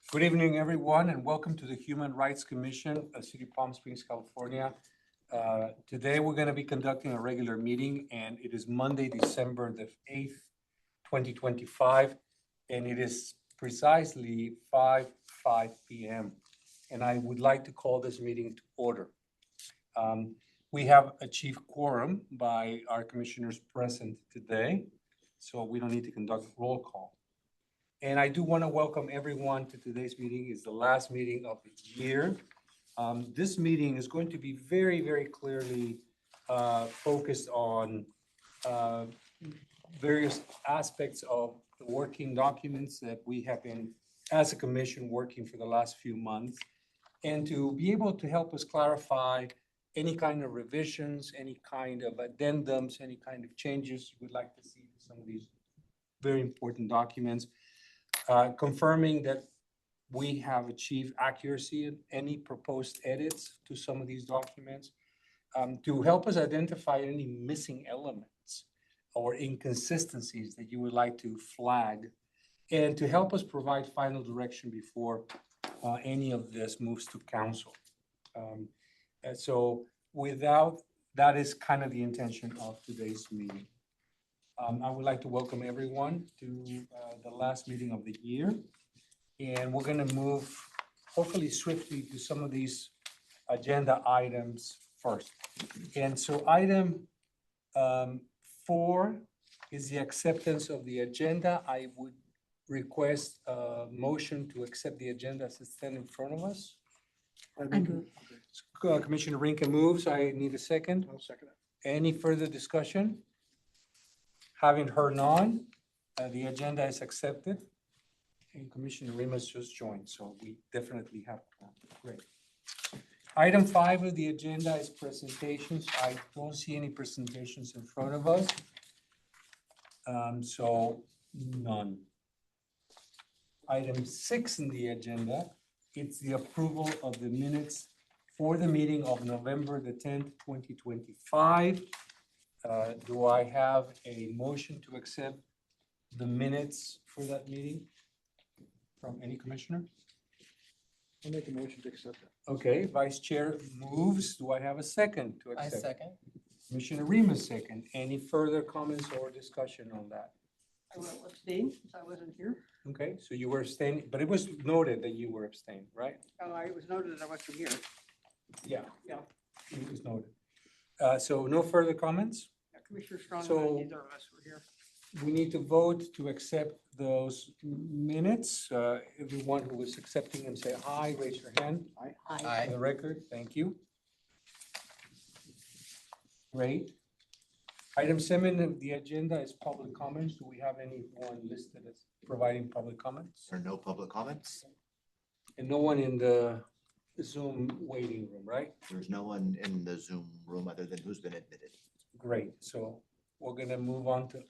Good evening, everyone, and welcome to the Human Rights Commission of City of Palm Springs, California. Today, we're going to be conducting a regular meeting, and it is Monday, December the 8th, 2025, and it is precisely 5 p.m. And I would like to call this meeting to order. We have achieved quorum by our commissioners present today, so we don't need to conduct a roll call. And I do want to welcome everyone to today's meeting. It's the last meeting of the year. This meeting is going to be very, very clearly focused on various aspects of the working documents that we have been, as a commission, working for the last few months, and to be able to help us clarify any kind of revisions, any kind of addendums, any kind of changes you would like to see to some of these very important documents. Confirming that we have achieved accuracy in any proposed edits to some of these documents, to help us identify any missing elements or inconsistencies that you would like to flag, and to help us provide final direction before any of this moves to council. And so that is kind of the intention of today's meeting. I would like to welcome everyone to the last meeting of the year. And we're going to move hopefully swiftly to some of these agenda items first. And so item 4 is the acceptance of the agenda. I would request a motion to accept the agenda as it's stand in front of us. Commissioner Rinca moves. I need a second. I'll second it. Any further discussion? Having heard none, the agenda is accepted. And Commissioner Rimas just joined, so we definitely have, great. Item 5 of the agenda is presentations. I don't see any presentations in front of us. So none. Item 6 in the agenda, it's the approval of the minutes for the meeting of November the 10th, 2025. Do I have a motion to accept the minutes for that meeting from any commissioner? I'll make a motion to accept it. Okay, Vice Chair moves. Do I have a second to I accept? second. Commissioner Rimas second. Any further comments or discussion on that? I will abstain since I wasn't here. Okay, so you were abstaining, but it was noted that you were abstaining, right? It was noted that I wasn't here. Yeah. Yeah. It was noted. So no further comments? Commissioner Strong So- and neither of us were here. We need to vote to accept those minutes. Everyone who is accepting them, say aye, raise your hand. For Aye. the record, thank you. Great. Item 7 of the agenda is public comments. Do we have anyone listed as providing public comments? There are no public comments. And no one in the Zoom waiting room, right? There's no one in the Zoom room other than who's been admitted. Great. So we're going to move on to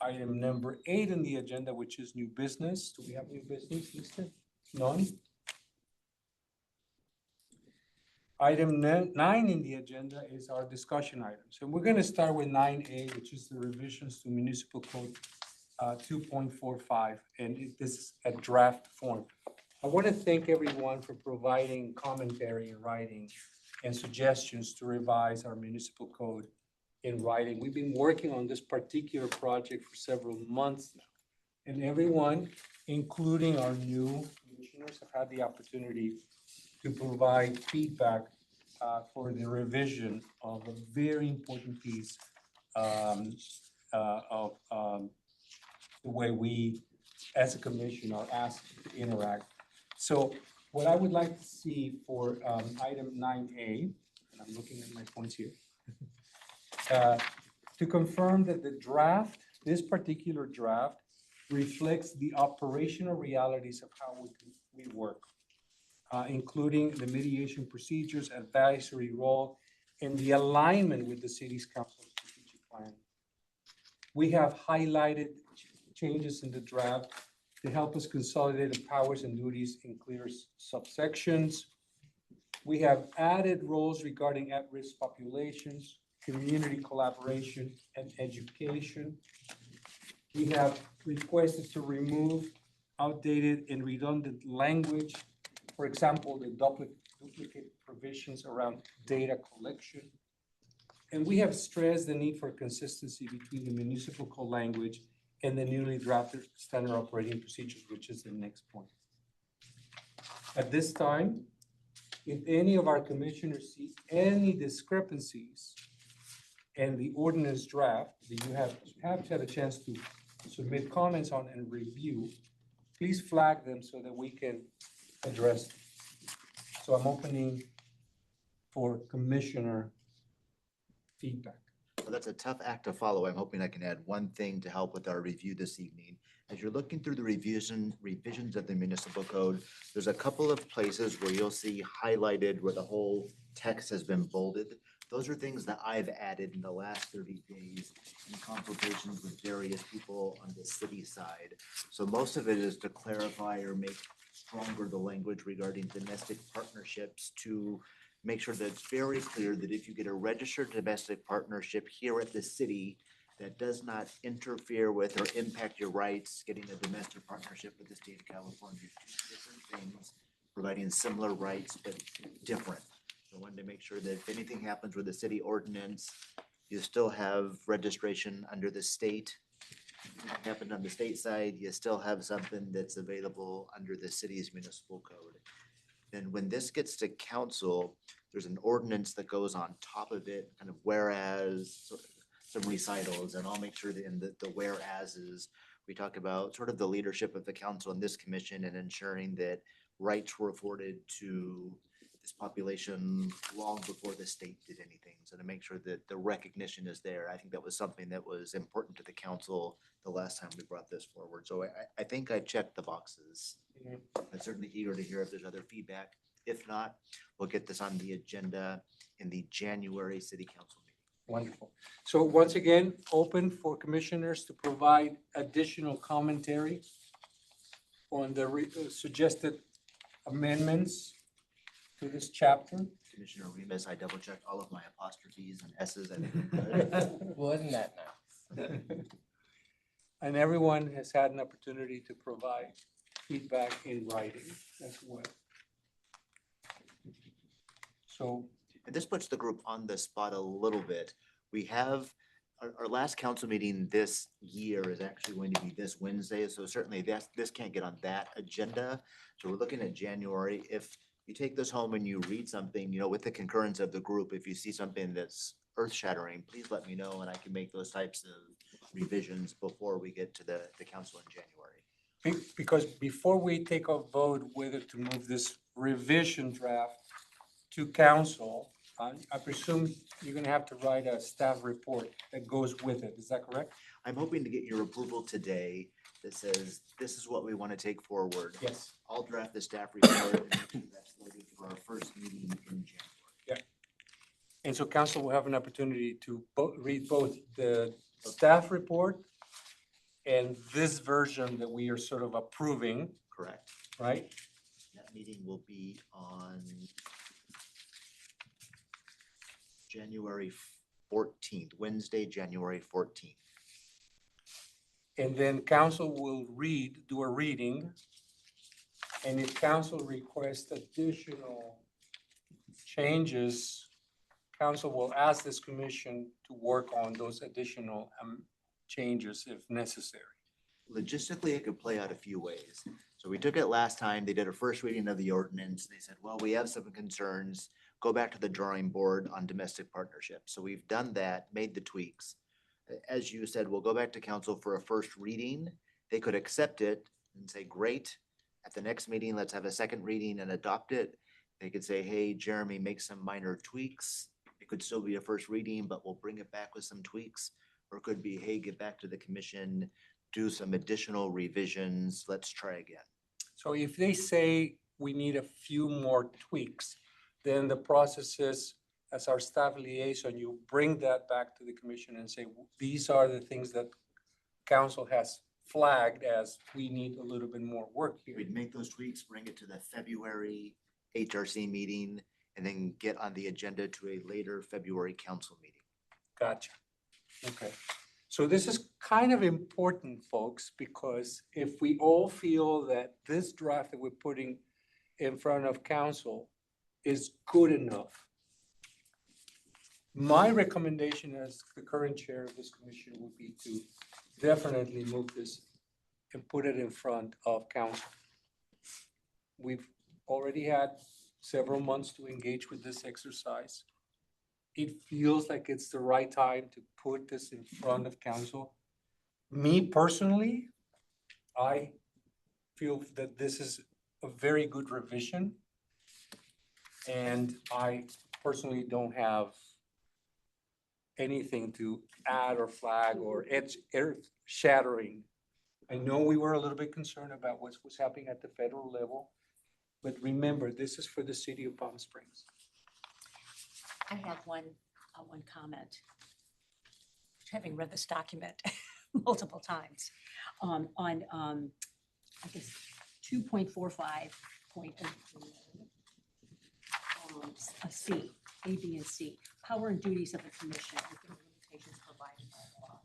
item number 8 in the agenda, which is new business. Do we have new business listed? None? Item 9 in the agenda is our discussion items. And we're going to start with 9A, which is the revisions to Municipal Code 2.45, and this is a draft form. I want to thank everyone for providing commentary in writing and suggestions to revise our municipal code in writing. We've been working on this particular project for several months now. And everyone, including our new commissioners, have had the opportunity to provide feedback for the revision of a very important piece of the way we, as a commission, are asked to interact. So what I would like to see for item 9A, and I'm looking at my points here, to confirm that the draft, this particular draft, reflects the operational realities of how we work, including the mediation procedures, advisory role, and the alignment with the city's council strategic plan. We have highlighted changes in the draft to help us consolidate the powers and duties in clear subsections. We have added roles regarding at-risk populations, community collaboration, and education. We have requested to remove outdated and redundant language. For example, the duplicate provisions around data collection. And we have stressed the need for consistency between the municipal code language and the newly drafted standard operating procedures, which is the next point. At this time, if any of our commissioners see any discrepancies in the ordinance draft that you have had a chance to submit comments on and review, please flag them so that we can address them. So I'm opening for commissioner feedback. Well, that's a tough act to follow. I'm hoping I can add one thing to help with our review this evening. As you're looking through the revisions of the municipal code, there's a couple of places where you'll see highlighted where the whole text has been bolded. Those are things that I've added in the last 30 days in consultations with various people on the city side. So most of it is to clarify or make stronger the language regarding domestic partnerships, to make sure that it's very clear that if you get a registered domestic partnership here at the city that does not interfere with or impact your rights, getting a domestic partnership with the state of California, two different things, providing similar rights but different. So I wanted to make sure that if anything happens with the city ordinance, you still have registration under the state. If it happened on the state side, you still have something that's available under the city's municipal code. Then when this gets to council, there's an ordinance that goes on top of it, kind of whereas, some recitals, and I'll make sure that in the whereases, we talk about sort of the leadership of the council and this commission and ensuring that rights were afforded to this population long before the state did anything. So to make sure that the recognition is there, I think that was something that was important to the council the last time we brought this forward. So I think I checked the boxes. I'm certainly eager to hear if there's other feedback. If not, we'll get this on the agenda in the January city council meeting. Wonderful. So once again, open for commissioners to provide additional commentary on the suggested amendments to this chapter. Commissioner Remus, I double checked all of my apostrophes and S's. I think Wasn't that nice? And everyone has had an opportunity to provide feedback in writing as well. So, and this puts the group on the spot a little bit. We have, our last council meeting this year is actually going to be this Wednesday. So certainly this can't get on that agenda. So we're looking at January. If you take this home and you read something, you know, with the concurrence of the group, if you see something that's earth shattering, please let me know and I can make those types of revisions before we get to the council in January. because before we take a vote whether to move this revision draft to council, I presume you're gonna have to write a staff report that goes with it. Is that correct? I'm hoping to get your approval today that says, this is what we want to take forward. Yes. I'll draft the staff report and make sure that's loaded for our first meeting in January. And so council will have an opportunity to read both the staff report and this version that we are sort of approving, Correct. right? That meeting will be on January 14th, Wednesday, January 14th. And then council will do a reading. And if council requests additional changes, council will ask this commission to work on those additional changes if necessary. Logistically, it could play out a few ways. So we took it last time, they did a first reading of the ordinance. They said, well, we have some concerns, go back to the drawing board on domestic partnerships. So we've done that, made the tweaks. As you said, we'll go back to council for a first reading. They could accept it and say, great. At the next meeting, let's have a second reading and adopt it. They could say, hey, Jeremy, make some minor tweaks. It could still be a first reading, but we'll bring it back with some tweaks. Or it could be, hey, get back to the commission, do some additional revisions. Let's try again. So if they say we need a few more tweaks, then the process is, as our staff liaison, you bring that back to the commission and say, these are the things that council has flagged as we need a little bit more work here. We'd make those tweaks, bring it to the February HRC meeting, and then get on the agenda to a later February council meeting. Gotcha. Okay. So this is kind of important, folks, because if we all feel that this draft that we're putting in front of council is good enough, my recommendation as the current chair of this commission would be to definitely move this and put it in front of council. We've already had several months to engage with this exercise. It feels like it's the right time to put this in front of council. Me personally, I feel that this is a very good revision. And I personally don't have anything to add or flag or earth shattering. I know we were a little bit concerned about what's happening at the federal level, but remember, this is for the city of Palm Springs. I have one comment. Having read this document multiple times, on, I guess, 2.45 C, A, B, and C, power and duties of the commission within the limitations provided by law.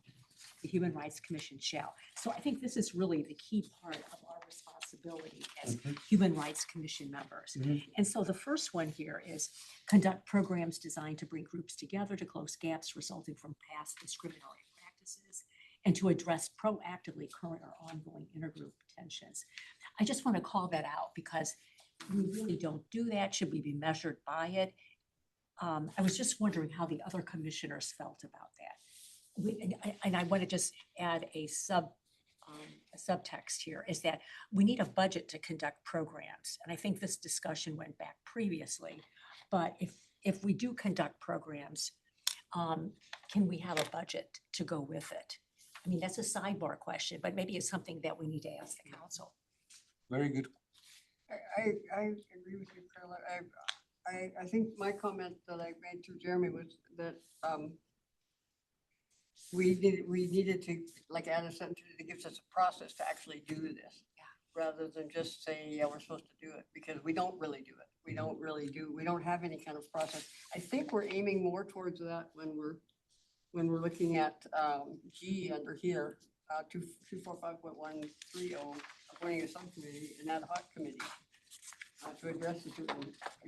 The Human Rights Commission shall. So I think this is really the key part of our responsibility as Human Rights Commission members. And so the first one here is conduct programs designed to bring groups together to close gaps resulting from past discriminatory practices and to address proactively current or ongoing intergroup tensions. I just want to call that out because we really don't do that. Should we be measured by it? I was just wondering how the other commissioners felt about that. And I want to just add a subtext here is that we need a budget to conduct programs. And I think this discussion went back previously, but if we do conduct programs, can we have a budget to go with it? I mean, that's a sidebar question, but maybe it's something that we need to ask the council. Very good. I agree with you, Carla. I think my comment that I made to Jeremy was that we needed to like add a sentence that gives us a process to actually do this. Rather than just say, yeah, we're supposed to do it, because we don't really do it. We don't have any kind of process. I think we're aiming more towards that when we're looking at G under here, 245.130, appointing a subcommittee, an ad hoc committee to address the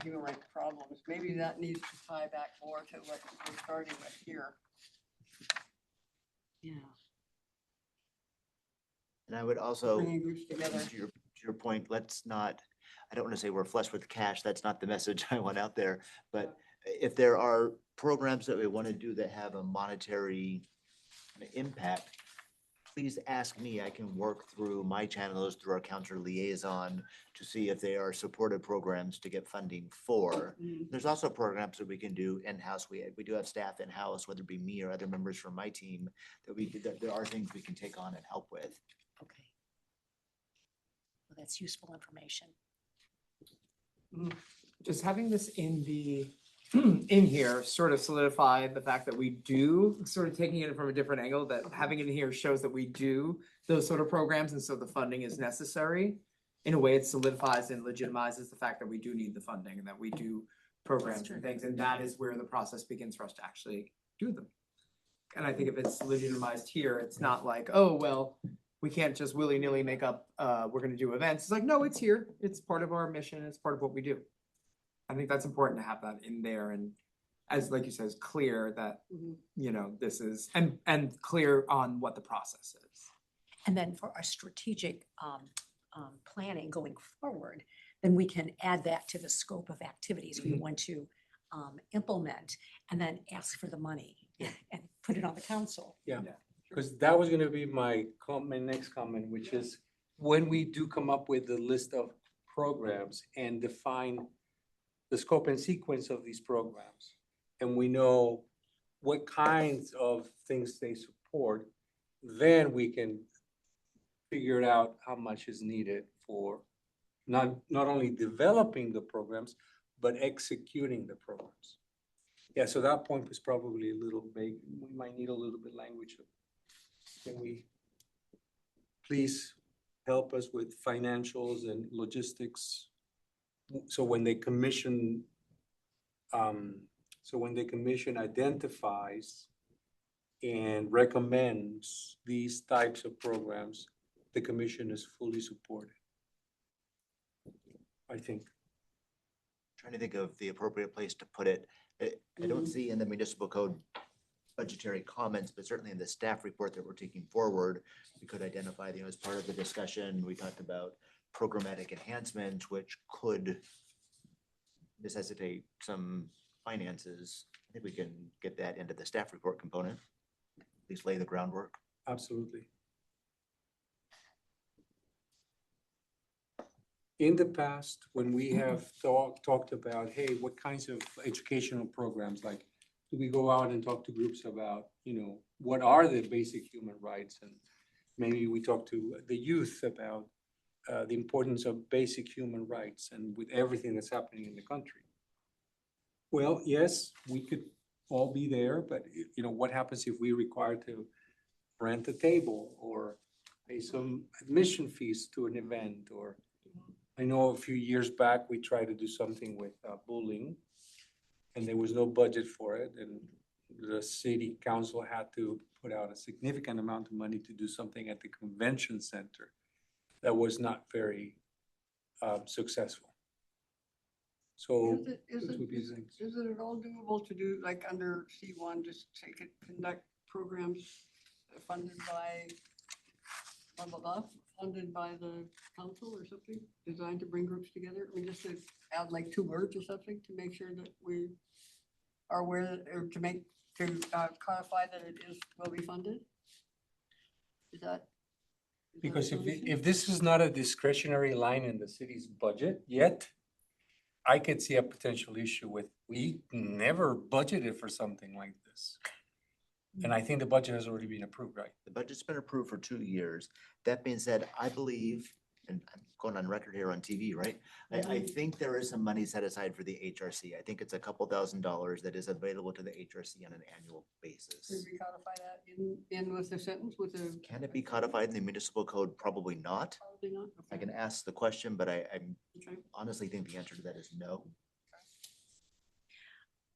human rights problems. Maybe that needs to tie back more to what we're starting with here. Yeah. And I would also, Bringing groups together. to your point, let's not, I don't want to say we're flush with cash. That's not the message I want out there. But if there are programs that we want to do that have a monetary impact, please ask me. I can work through my channels, through our counter liaison to see if they are supported programs to get funding for. There's also programs that we can do in-house. We do have staff in-house, whether it be me or other members from my team, that there are things we can take on and help with. Okay. Well, that's useful information. Just having this in the, in here sort of solidified the fact that we do, sort of taking it from a different angle, that having it in here shows that we do those sort of programs, and so the funding is necessary. In a way, it solidifies and legitimizes the fact that we do need the funding and that we do programs and things, and that is where the process begins for us to actually do them. And I think if it's legitimized here, it's not like, oh, well, we can't just willy-nilly make up, we're gonna do events. It's like, no, it's here. It's part of our mission. It's part of what we do. I think that's important to have that in there, and as, like you said, it's clear that, you know, this is, and clear on what the process is. And then for our strategic planning going forward, then we can add that to the scope of activities we want to implement, and then ask for the money and put it on the council. Because that was gonna be my next comment, which is when we do come up with the list of programs and define the scope and sequence of these programs, and we know what kinds of things they support, then we can figure out how much is needed for not only developing the programs, but executing the programs. Yeah, so that point was probably a little vague. We might need a little bit language. Can we please help us with financials and logistics? So when they commission, identifies and recommends these types of programs, the commission is fully supported. I think. Trying to think of the appropriate place to put it. I don't see in the municipal code budgetary comments, but certainly in the staff report that we're taking forward, we could identify, as part of the discussion, we talked about programmatic enhancements, which could necessitate some finances. I think we can get that into the staff report component, at least lay the groundwork. Absolutely. In the past, when we have talked about, hey, what kinds of educational programs, like, do we go out and talk to groups about, what are the basic human rights? And maybe we talk to the youth about the importance of basic human rights and with everything that's happening in the country. Well, yes, we could all be there, but what happens if we require to rent a table or pay some admission fees to an event? Or I know a few years back, we tried to do something with bullying and there was no budget for it. And the city council had to put out a significant amount of money to do something at the convention center that was not very successful. So Is those would be it things. at all doable to do, like under C1, just take it, conduct programs funded by, blah, blah, blah, funded by the council or something, designed to bring groups together? I mean, just to add like 2 words or something to make sure that we are aware, or to clarify that it will be funded? Is that? Because if this is not a discretionary line in the city's budget yet, I could see a potential issue with, we never budgeted for something like this. And I think the budget has already been approved, right? The budget's been approved for 2 years. That being said, I believe, and I'm going on record here on TV, right? I think there is some money set aside for the HRC. I think it's a couple $1,000s that is available to the HRC on an annual Could basis. we codify that in with the sentence, with the? Can it be codified in the municipal code? Probably not. Probably not. I Okay. can ask the question, but I Okay. honestly think the answer to that is no.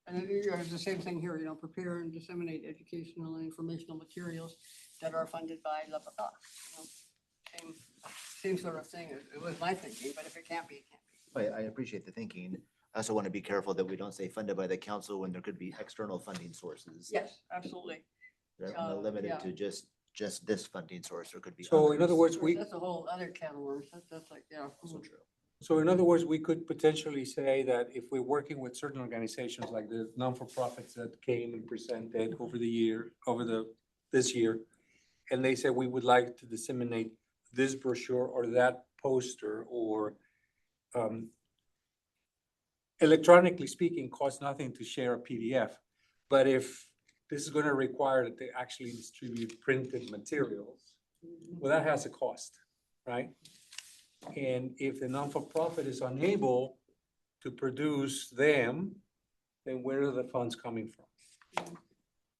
And then it's the same thing here, prepare and disseminate educational and informational materials that are funded by blah, blah, blah. Same sort of thing. It was my thinking, but if it can't be, it can't be. I appreciate the thinking. I also want to be careful that we don't say funded by the council when there could be external funding sources. Yes, absolutely. They're not limited yeah. to just this funding source. There could be. So in other others. words, That's a whole other can of worms. That's like, yeah. Also true. So in other words, we could potentially say that if we're working with certain organizations like the non-for-profits that came and presented this year, and they said, we would like to disseminate this brochure or that poster, or electronically speaking, costs nothing to share a PDF. But if this is going to require that they actually distribute printed materials, well, that has a cost, right? And if the non-for-profit is unable to produce them, then where are the funds coming from?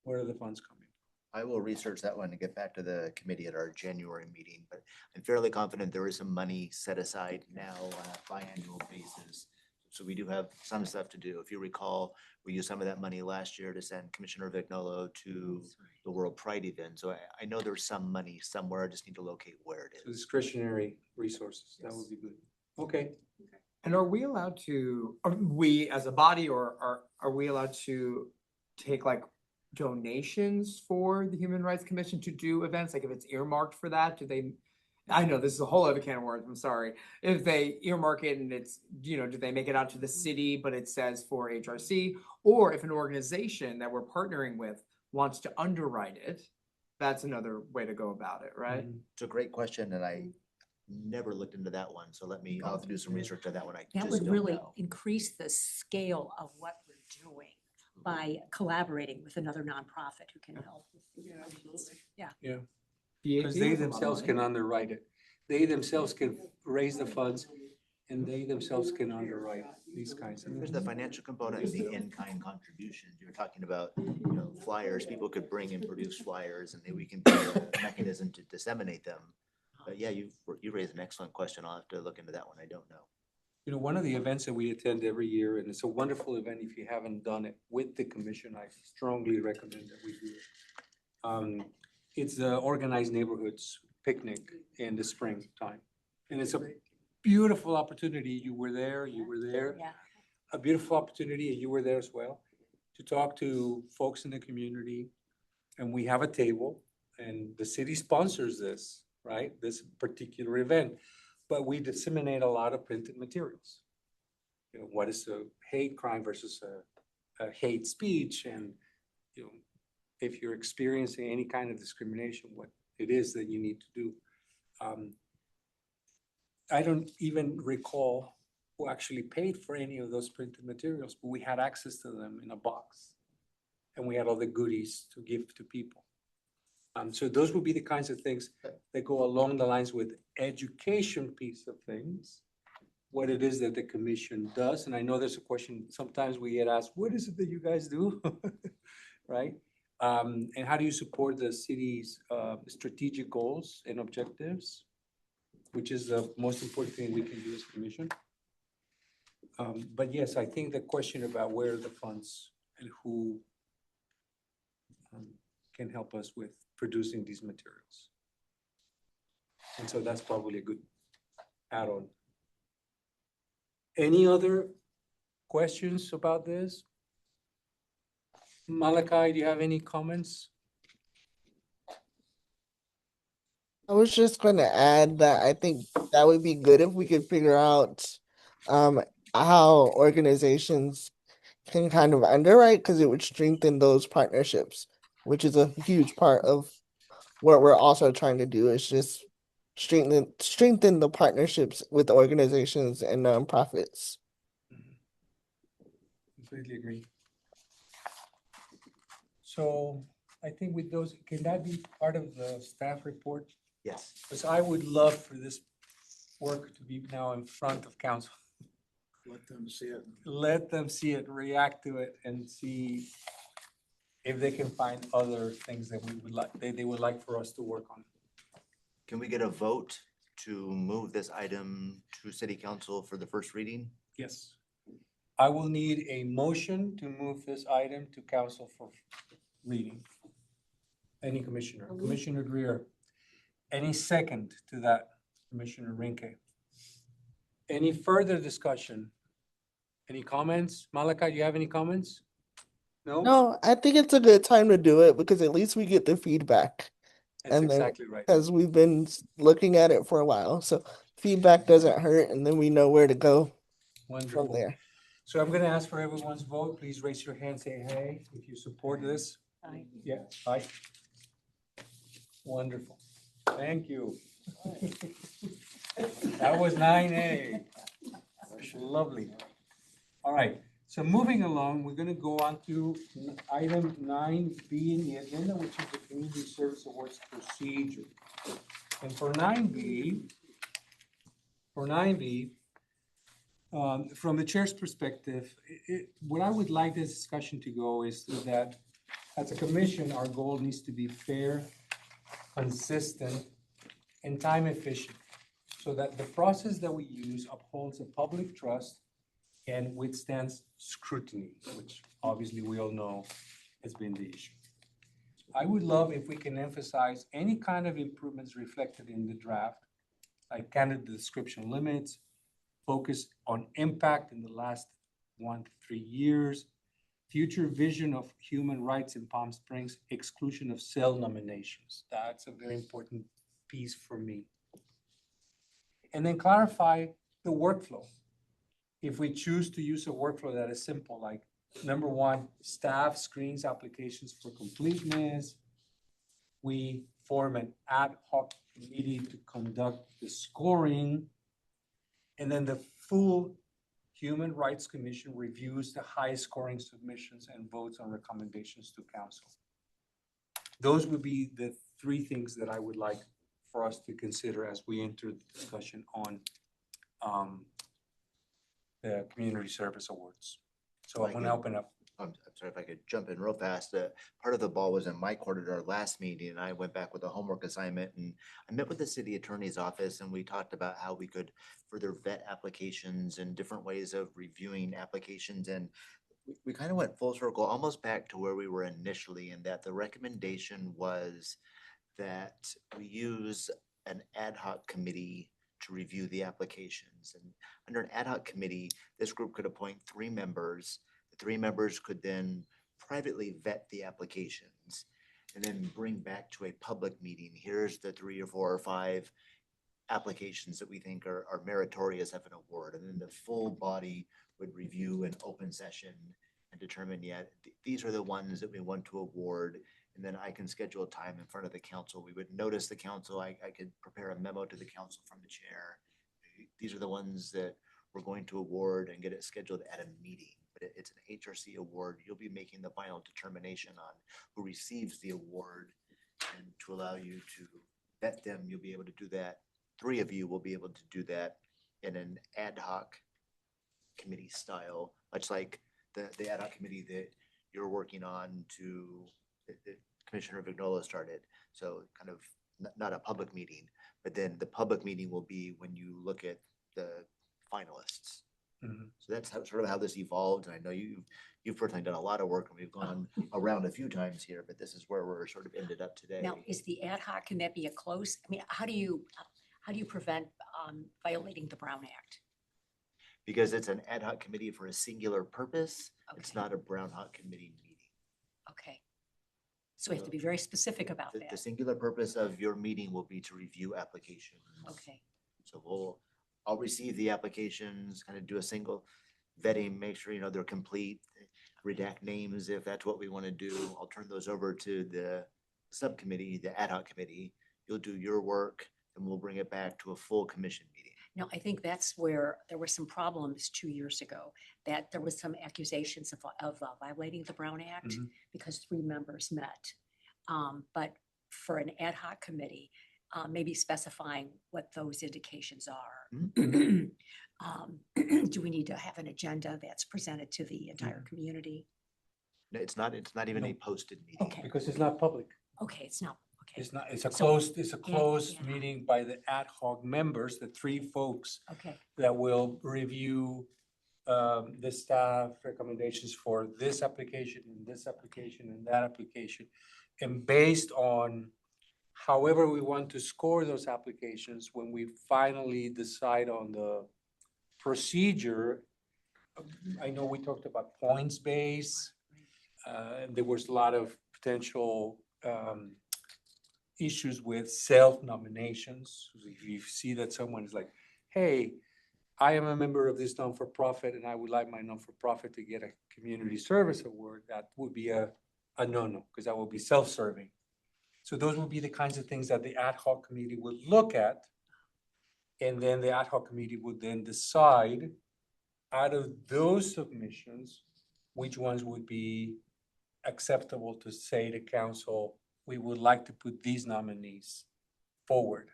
Where are the funds coming? I will research that one and get back to the committee at our January meeting, but I'm fairly confident there is some money set aside now on a biannual basis. So we do have some stuff to do. If you recall, we used some of that money last year to send Commissioner Vignolo to the World Pride event. So I know there's some money somewhere. I just need to locate where it So is. discretionary resources, that would be good. Okay, And are we allowed to, are we as a body, or are we allowed to take like donations for the Human Rights Commission to do events? Like if it's earmarked for that, do they, I know this is a whole other can of worms, I'm sorry. If they earmark it and it's, do they make it out to the city, but it says for HRC? Or if an organization that we're partnering with wants to underwrite it, that's another way to go about it, right? It's a great question and I never looked into that one. So I'll have to do some research on that one. I That just would don't really know. increase the scale of what we're doing by collaborating with another nonprofit who can help. Yeah, absolutely. because they themselves can underwrite it. They themselves can raise the funds and they themselves can underwrite these kinds of There's things. the financial component, the in-kind contributions. You're talking about, flyers. People could bring and produce flyers and then we can be a mechanism to disseminate them. But yeah, you raised an excellent question. I'll have to look into that one. I don't know. One of the events that we attend every year, and it's a wonderful event if you haven't done it with the commission, I strongly recommend that we do it. It's the Organized Neighborhoods Picnic in the springtime. And it's a beautiful opportunity. You were there, Yeah. a beautiful opportunity, and you were there as well, to talk to folks in the community. And we have a table, and the city sponsors this, right? This particular event. But we disseminate a lot of printed materials. You know, what is a hate crime versus a hate speech, and, you know, if you're experiencing any kind of discrimination, what it is that you need to do. I don't even recall who actually paid for any of those printed materials, but we had access to them in a box. And we had all the goodies to give to people. So those would be the kinds of things that go along the lines with education piece of things, what it is that the commission does. And I know there's a question, sometimes we get asked, what is it that you guys do? Right? And how do you support the city's strategic goals and objectives, which is the most important thing we can do as a commission. But yes, I think the question about where are the funds and who can help us with producing these materials. And so that's probably a good add-on. Any other questions about this? Malachi, do you have any comments? I was just going to add that I think that would be good if we could figure out how organizations can kind of underwrite, because it would strengthen those partnerships, which is a huge part of what we're also trying to do, is just strengthen the partnerships with organizations and nonprofits. Completely agree. So I think with those, can that be part of the staff report? Yes. Because I would love for this work to be now in front of council. Let them see it. Let them see it, react to it, and see if they can find other things that we would like, they would like for us to work on. Can we get a vote to move this item to city council for the first reading? Yes. I will need a motion to move this item to council for reading. Any commissioner, Commissioner Greer. Any second to that, Commissioner Rinke? Any further discussion? Any comments? Malachi, do you have any comments? No? No, I think it's a good time to do it because at least we get the feedback. That's and then- exactly right. Because we've been looking at it for a while. So feedback doesn't hurt, and then we know where to go from Wonderful. there. So I'm gonna ask for everyone's vote. Please raise your hand, say hey, if you support this. Aye. Yeah, aye. Wonderful. Thank you. That was 9A. Lovely. All right, so moving along, we're gonna go on to item 9B in the agenda, which is the Community Service Awards procedure. And for 9B, from the chair's perspective, what I would like this discussion to go is that as a commission, our goal needs to be fair, consistent, and time efficient, so that the process that we use upholds the public trust and withstands scrutiny, which obviously we all know has been the issue. I would love if we can emphasize any kind of improvements reflected in the draft, like candidate description limits, focus on impact in the last 1 to 3 years, future vision of human rights in Palm Springs, exclusion of cell nominations. That's a very important piece for me. And then clarify the workflow. If we choose to use a workflow that is simple, like number 1, staff screens applications for completeness. We form an ad hoc committee to conduct the scoring. And then the full Human Rights Commission reviews the highest scoring submissions and votes on recommendations to council. Those would be the 3 things that I would like for us to consider as we enter the discussion on the Community Service Awards. So I'm gonna open up. I'm sorry if I could jump in real fast. Part of the ball was in my court at our last meeting, and I went back with a homework assignment, and I met with the city attorney's office, and we talked about how we could further vet applications and different ways of reviewing applications. And we kind of went full circle, almost back to where we were initially, in that the recommendation was that we use an ad hoc committee to review the applications. And under an ad hoc committee, this group could appoint 3 members. The 3 members could then privately vet the applications and then bring back to a public meeting. Here's the 3 or 4 or 5 applications that we think are meritorious of an award. And then the full body would review an open session and determine, yeah, these are the ones that we want to award. And then I can schedule a time in front of the council. We would notice the council. I could prepare a memo to the council from the chair. These are the ones that we're going to award and get it scheduled at a meeting. But it's an HRC award. You'll be making the final determination on who receives the award. And to allow you to vet them, you'll be able to do that. 3 of you will be able to do that in an ad hoc committee style, much like the ad hoc committee that you're working on to, that Commissioner Vignola started. So kind of not a public meeting, but then the public meeting will be when you look at the finalists. Mhm. So that's sort of how this evolved. And I know you've personally done a lot of work, and we've gone around a few times here, but this is where we're sort of ended up today. Now, is the ad hoc, can that be a close, I mean, how do you prevent violating the Brown Act? Because it's an ad hoc committee for a singular purpose. It's Okay. not a Brown Hawk committee meeting. Okay. So we have to be very specific about The that. singular purpose of your meeting will be to review applications. Okay, So I'll receive the applications, kind of do a single vetting, make sure, they're complete, redact names if that's what we want to do. I'll turn those over to the subcommittee, the ad hoc committee. You'll do your work, and we'll bring it back to a full commission meeting. now I think that's where there were some problems 2 years ago, that there was some accusations of violating the Brown Act Mhm. because 3 members met. But for an ad hoc committee, maybe specifying what those indications are. Do we need to have an agenda that's presented to the entire community? No, it's not even a No. posted meeting. Okay. Because it's not public. Okay, it's not, okay, It's not, it's a So, closed yeah. meeting by the ad hoc members, the 3 folks okay, that will review the staff recommendations for this application and this application and that application. And based on however we want to score those applications, when we finally decide on the procedure, I know we talked about points base. And there was a lot of potential issues with self-nominations. If you see that someone is like, hey, I am a member of this non-for-profit and I would like my non-for-profit to get a community service award, that would be a no-no, because that will be self-serving. So those would be the kinds of things that the ad hoc committee would look at. And then the ad hoc committee would then decide out of those submissions, which ones would be acceptable to say to council, we would like to put these nominees forward.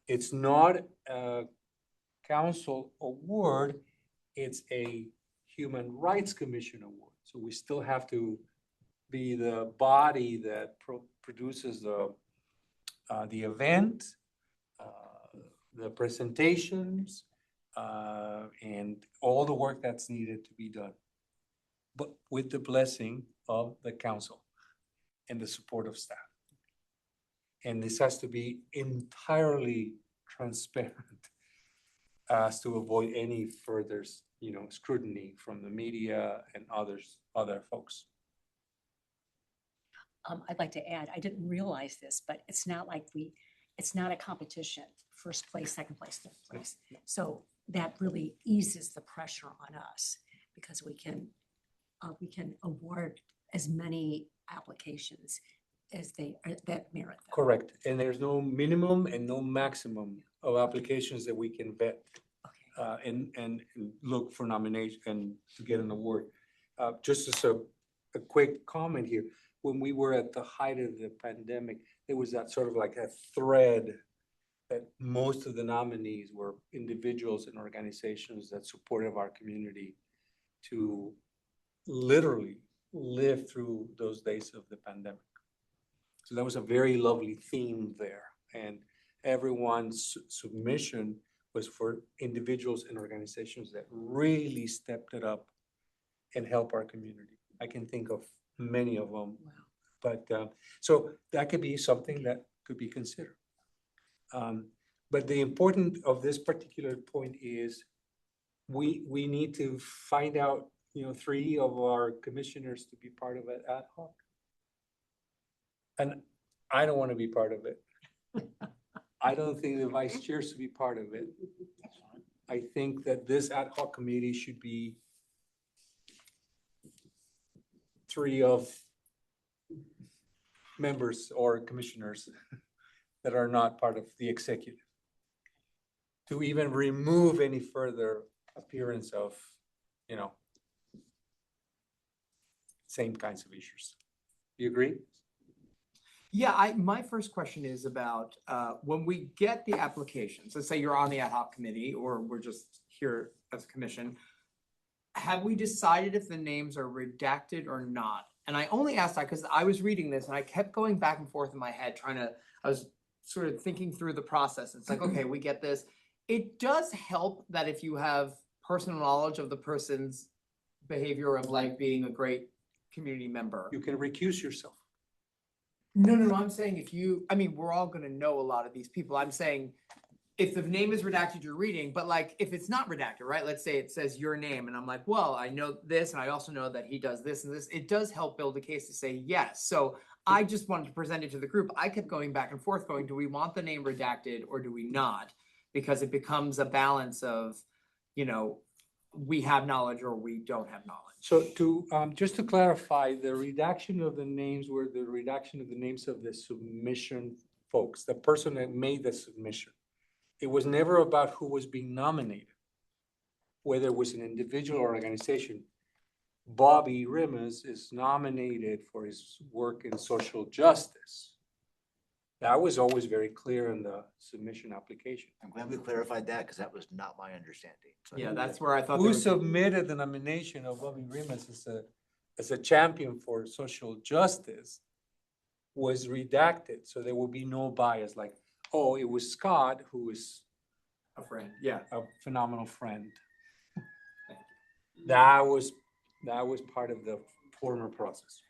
It's not a council award, it's a Human Rights Commission award. So we still have to be the body that produces the event, the presentations, and all the work that's needed to be done. But with the blessing of the council and the support of staff. And this has to be entirely transparent as to avoid any further, scrutiny from the media and other folks. I'd like to add, I didn't realize this, but it's not like it's not a competition, first place, second place, third place. So that really eases the pressure on us because we can award as many applications as that merit them. Correct. And there's no minimum and no maximum of applications that we can vet Okay, and look for nomination and to get an award. Just as a quick comment here, when we were at the height of the pandemic, there was that sort of like a thread that most of the nominees were individuals and organizations that supported our community to literally live through those days of the pandemic. So that was a very lovely theme there. And everyone's submission was for individuals and organizations that really stepped it up and help our community. I can think of many of them. But, so that could be something that could be considered. But the important of this particular point is we need to find out, 3 of our commissioners to be part of it ad hoc. And I don't want to be part of it. I don't think the vice chair should be part of it. I think that this ad hoc committee should be 3 of members or commissioners that are not part of the executive. To even remove any further appearance of, same kinds of issues. You agree? Yeah, my first question is about, when we get the applications, let's say you're on the ad hoc committee, or we're just here as a commission, have we decided if the names are redacted or not? And I only asked that because I was reading this and I kept going back and forth in my head I was sort of thinking through the process. It's like, okay, we get this. It does help that if you have personal knowledge of the person's behavior of like being a great community member. You can recuse yourself. No, I'm saying we're all gonna know a lot of these people. I'm saying if the name is redacted, you're reading, but like, if it's not redacted, right? Let's say it says your name and I'm like, well, I know this and I also know that he does this and this. It does help build a case to say yes. So I just wanted to present it to the group. I kept going back and forth going, do we want the name redacted or do we not? Because it becomes a balance of, we have knowledge or we don't have knowledge. So just to clarify, the redaction of the names were the redaction of the names of the submission folks, the person that made the submission. It was never about who was being nominated, whether it was an individual or organization. Bobby Rimas is nominated for his work in social justice. That was always very clear in the submission application. I'm glad we clarified that because that was not my understanding. So Yeah, that's where I thought. Who submitted the nomination of Bobby Rimas as a champion for social justice was redacted, so there will be no bias like, oh, it was Scott who is A friend, yeah. a phenomenal friend. That was part of the former process.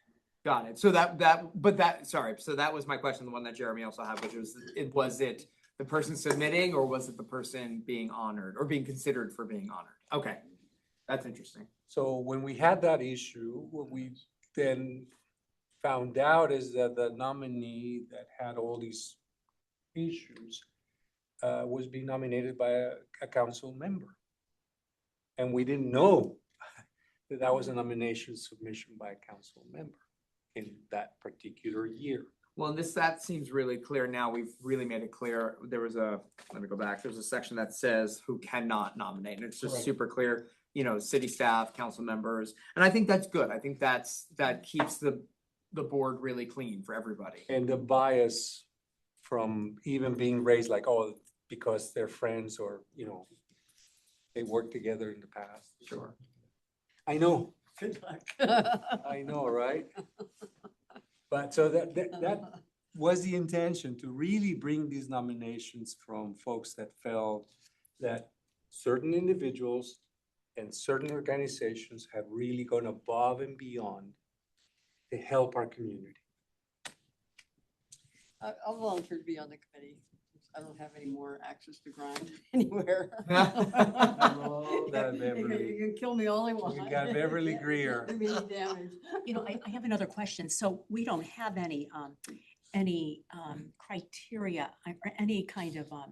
Got it. So so that was my question, the one that Jeremy also had, which was it the person submitting or was it the person being honored or being considered for being honored? Okay, that's interesting. So when we had that issue, what we then found out is that the nominee that had all these issues was being nominated by a council member. And we didn't know that that was a nomination submission by a council member in that particular year. Well, that seems really clear now. We've really made it clear. Let me go back. There's a section that says who cannot nominate, and it's just Correct. super clear, city staff, council members. And I think that's good. I think that keeps the board really clean for everybody. And the bias from even being raised like, oh, because they're friends or, they worked together in the past. Sure. I know, Good luck. I know, right? But so that was the intention, to really bring these nominations from folks that felt that certain individuals and certain organizations have really gone above and beyond to help our community. I'll volunteer to be on the committee. I don't have any more access to grind anywhere. Oh, that Beverly. You can kill me all you want. We got Beverly Greer. Do me any damage. I have another question. So we don't have any criteria or any kind of, I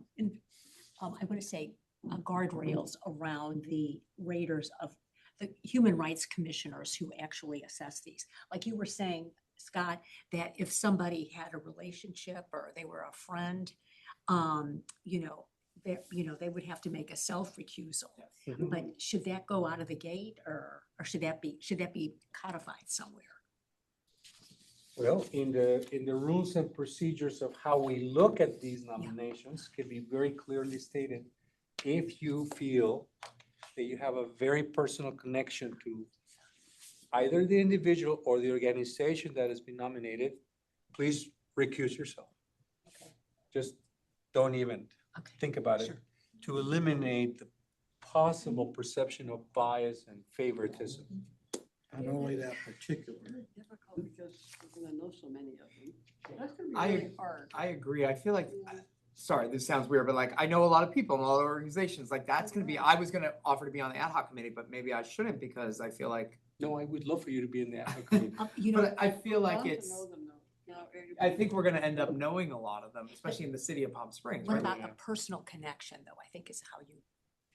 want to say guardrails around the raters of the human rights commissioners who actually assess these. Like you were saying, Scott, that if somebody had a relationship or they were a friend, they would have to make a self-recusal. But should that go out of the gate or should that be codified somewhere? Well, in the rules and procedures of how we look at these nominations can be very clearly stated. If you feel that you have a very personal connection to either the individual or the organization that has been nominated, please recuse yourself. Okay. Just don't even Okay. think about it, Sure. to eliminate the possible perception of bias and favoritism. Not only that particular. Very difficult because we're gonna know so many of them. That's gonna be I- really hard. I agree. I feel like, sorry, this sounds weird, but like, I know a lot of people in a lot of organizations, like, that's gonna be, I was gonna offer to be on the ad hoc committee, but maybe I shouldn't because I feel like, No, I would love for you to be in the ad hoc committee. You know, but I feel like Love to it's, know them, though. You know, I think we're gonna end up knowing a lot of them, especially in the city of Palm Springs, what right? about Yeah. a personal connection, though, I think is how you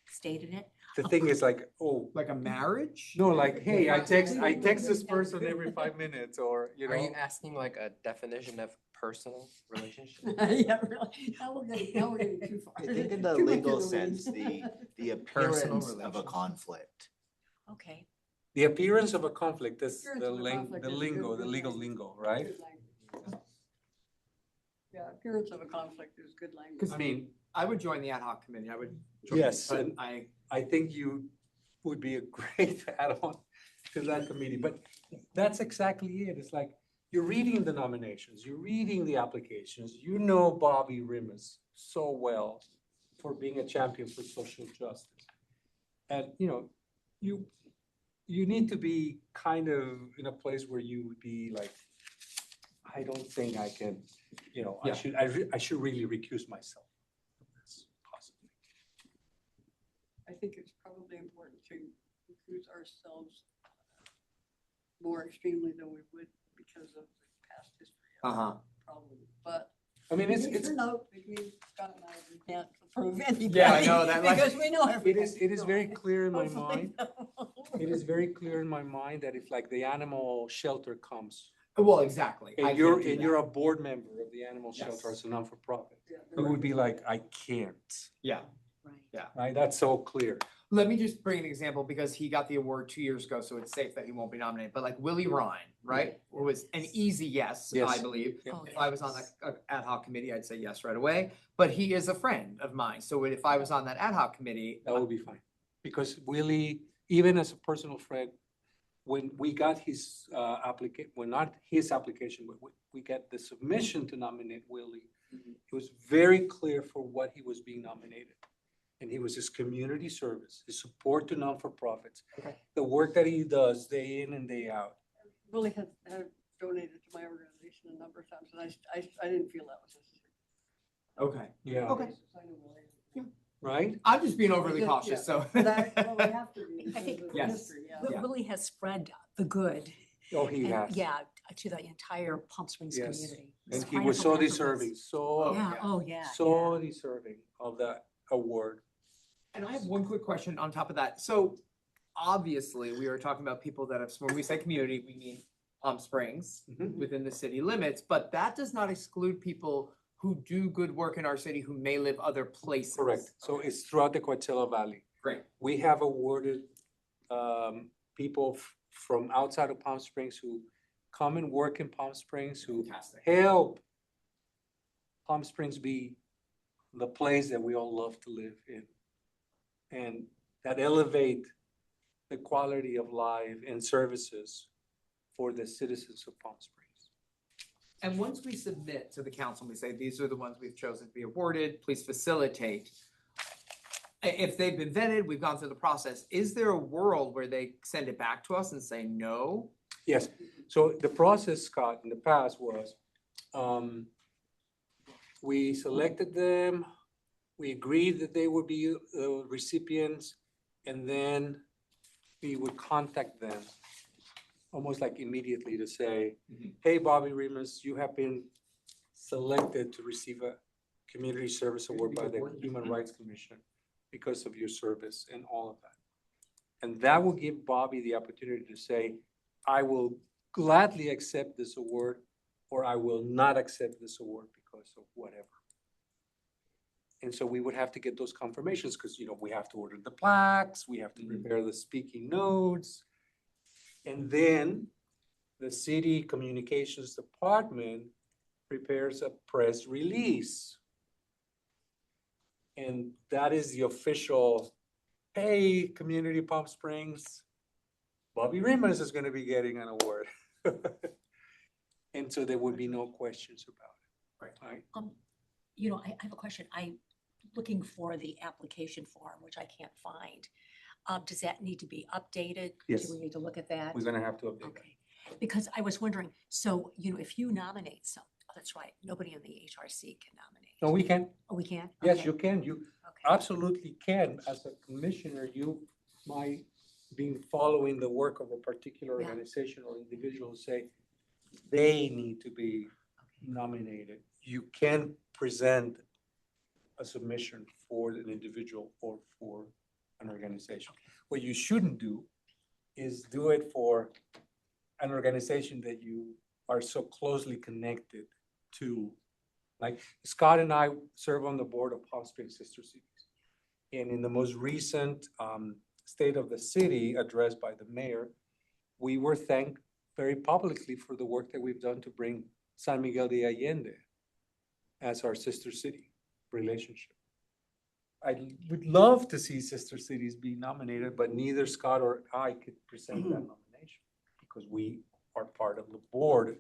stated it. The thing is like, oh, Like a marriage? no, like, hey, I text this person every 5 minutes, or, you Are you know. asking like a definition of personal relationship? Yeah, really. Now we're getting too far. I think in the Too much legal the weeds. sense, the Personal appearance of a relationship. conflict. Okay, The appearance of a conflict, that's Appearance the of a conflict the is lingo, good the legal language. lingo, right? Good language. Yeah, appearance of a conflict is good language. 'Cause I mean, I would join the ad hoc committee. I would. join, yes, but and I I think you would be a great add-on to that committee, but that's exactly it. It's like, you're reading the nominations, you're reading the applications, you know Bobby Rimas so well for being a champion for social justice. And, you know, you need to be kind of in a place where you would be like, I don't think I can, you know, Yeah. I should really recuse myself from this, possibly. I think it's probably important to recruit ourselves more extremely than we would because of the past history of Uh-huh. the problem. But I mean, it's, it turned out between Scott and I, we can't prove anything. Yeah, I know that, like- Because we know everything. it is very clear in my Hopefully. mind, it is very clear in my mind that if like the animal shelter comes, Well, exactly. I and you're, can't do and that. you're a board member of the animal Yes. shelter as a non-for-profit, Yeah, you would be like, I can't, Yeah. right. right? That's so clear. Let me just bring an example because he got the award 2 years ago, so it's safe that he won't be nominated. But like Willie Ryan, right? It was an easy yes, I Yes. believe. Yeah. Oh, If I was on the ad hoc committee, I'd say yes right away. But he is a friend of mine. So if I was on that ad hoc committee, That would be fine. Because Willie, even as a personal friend, when we got his well, not his application, but we got the submission to nominate Willie, it was very clear for what he was being nominated. And he was his community service, his support to non-for-profits, Okay. the work that he does day in and day out. Willie had donated to my organization a number of times, and I didn't feel that was necessary. okay. Yeah. Okay. I know Willie. Right? I'm just being overly Yeah, cautious, so. But well, we have to be. I think- because of Yes. history, yeah. Wi- Yeah. Willie has spread the good. Oh, he and- has. Yeah, to the entire Palm Springs Yes. community. And It's he quite a was so philanthropist. deserving, so, Yeah, yeah. oh, yeah. so deserving of that award. And I have one quick question on top of that. So obviously, we are talking about people that have, when we say community, we mean Palm Springs Mhm. within the city limits, but that does not exclude people who do good work in our city who may live other places. Correct. So it's throughout the Coachella Valley. Great. We have awarded people from outside of Palm Springs who come and work in Palm Springs, who Fantastic. help Palm Springs be the place that we all love to live in. And that elevate the quality of life and services for the citizens of Palm Springs. And once we submit to the council, we say, these are the ones we've chosen to be awarded, please facilitate. If they've been vetted, we've gone through the process, is there a world where they send it back to us and say no? Yes, so the process, Scott, in the past was, we selected them, we agreed that they would be recipients, and then we would contact them almost like immediately to say, Mhm. hey, Bobby Remus, you have been selected to receive a community service award by the Human Rights Commission because of your service and all of that. And that will give Bobby the opportunity to say, I will gladly accept this award, or I will not accept this award because of whatever. And so we would have to get those confirmations because, we have to order the plaques, we have to prepare the speaking notes. And then the city communications department prepares a press release. And that is the official, hey, Community Palm Springs, Bobby Remus is gonna be getting an award. And so there would be no questions about it. Right? I have a question. I'm looking for the application form, which I can't find. Does that need to be updated? Yes. Do we need to look at that? We're gonna have to update that. Okay, because I was wondering, so, if you nominate some, oh, that's right, nobody in the HRC can nominate. No, we can. Oh, we can? Yes, Okay, you can. You okay. absolutely can. As a commissioner, you might be following the work of a particular Yeah. organization or individual, say they need to be nominated. You can present a submission for an individual or for an organization. What you shouldn't do is do it for an organization that you are so closely connected to. Like Scott and I serve on the board of Palm Springs Sister Cities. And in the most recent state of the city addressed by the mayor, we were thanked very publicly for the work that we've done to bring San Miguel de Allende as our sister city relationship. I would love to see sister cities be nominated, but neither Scott or I could present that nomination because we are part of the board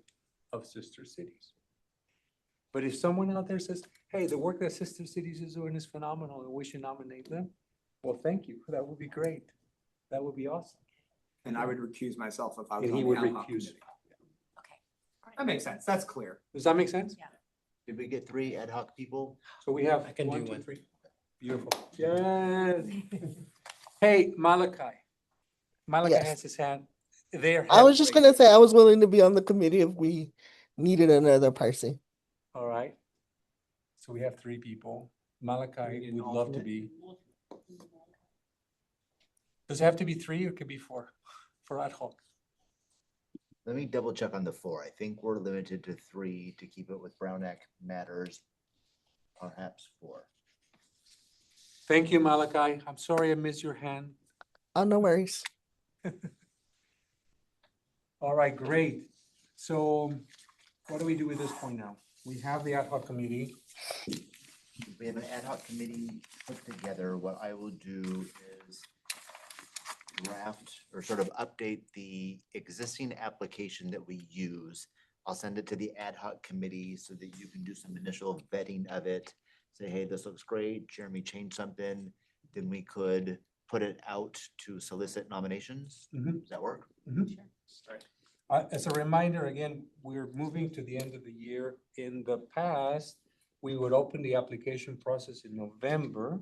of sister cities. But if someone out there says, hey, the work that Sister Cities is doing is phenomenal and we should nominate them, well, thank you. That would be great. That would be awesome. And I would recuse myself if I was And on he the would ad hoc recuse. committee. Okay. That makes sense. That's clear. Does that make sense? Yeah. Did we get 3 ad hoc people? So we have I can one, do two, one. three. Beautiful. Yes. Hey, Malachi. Malachi Yes. has his hand there. I was just gonna say I was willing to be on the committee if we needed another person. All right. So we have 3 people. Malachi need an would love to alternate? be. Does it have to be 3 or could be 4 for ad hoc? Let me double check on the 4. I think we're limited to 3 to keep it with Brown Act matters. Perhaps 4. Thank you, Malachi. I'm sorry I missed your hand. Oh, no worries. All right, great. So what do we do with this point now? We have the ad hoc committee. We have an ad hoc committee put together. What I will do is draft or sort of update the existing application that we use. I'll send it to the ad hoc committee so that you can do some initial vetting of it. Say, hey, this looks great. Jeremy changed something. Then we could put it out to solicit nominations. Mhm. Does that work? As a reminder, again, we're moving to the end of the year. In the past, we would open the application process in November.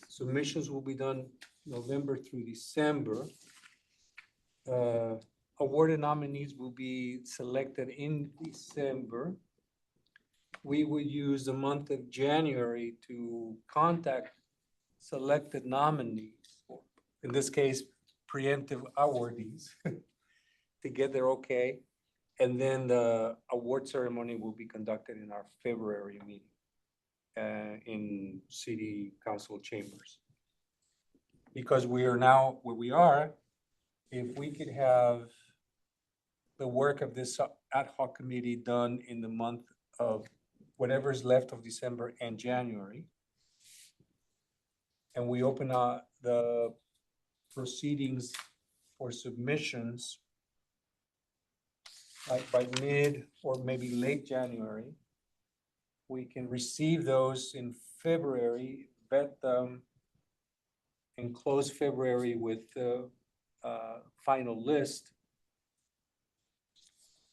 Submissions will be done November through December. Awarded nominees will be selected in December. We would use the month of January to contact selected nominees, or in this case, preemptive awardees, to get their okay. And then the award ceremony will be conducted in our February meeting in city council chambers. Because we are now where we are, if we could have the work of this ad hoc committee done in the month of whatever is left of December and January, and we open the proceedings for submissions like by mid or maybe late January, we can receive those in February, vet them, and close February with the final list.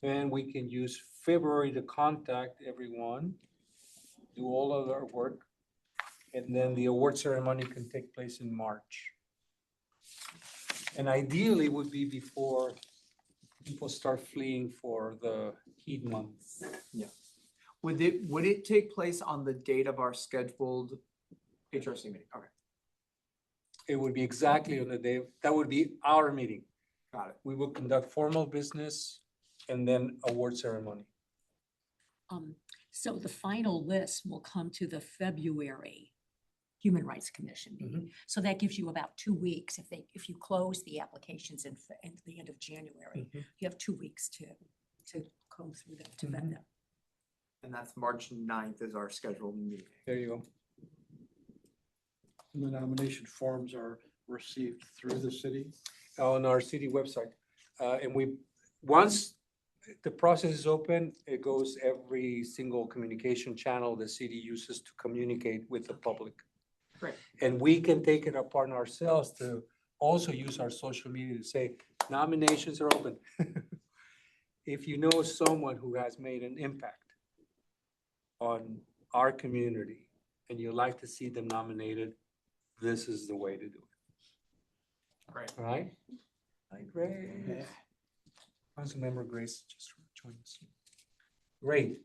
Then we can use February to contact everyone, do all of our work, and then the award ceremony can take place in March. And ideally would be before people start fleeing for the heat months. Would it take place on the date of our scheduled HRC meeting? Okay, It would be exactly on the day, that would be our meeting. got it. We will conduct formal business and then award ceremony. So the final list will come to the February Human Rights Commission meeting. So that gives you about 2 weeks. If you close the applications in the end of January, you have 2 weeks to comb through them, to vet them. And that's March 9th is our scheduled meeting. There you go. And the nomination forms are received through the city. On our city website. And once the process is open, it goes every single communication channel the city uses to communicate with the public. Great. And we can take it upon ourselves to also use our social media to say nominations are open. If you know someone who has made an impact on our community and you'd like to see them nominated, this is the way to do it. Great. All right? Hi, Grace. Councilmember Grace just joined us. Great.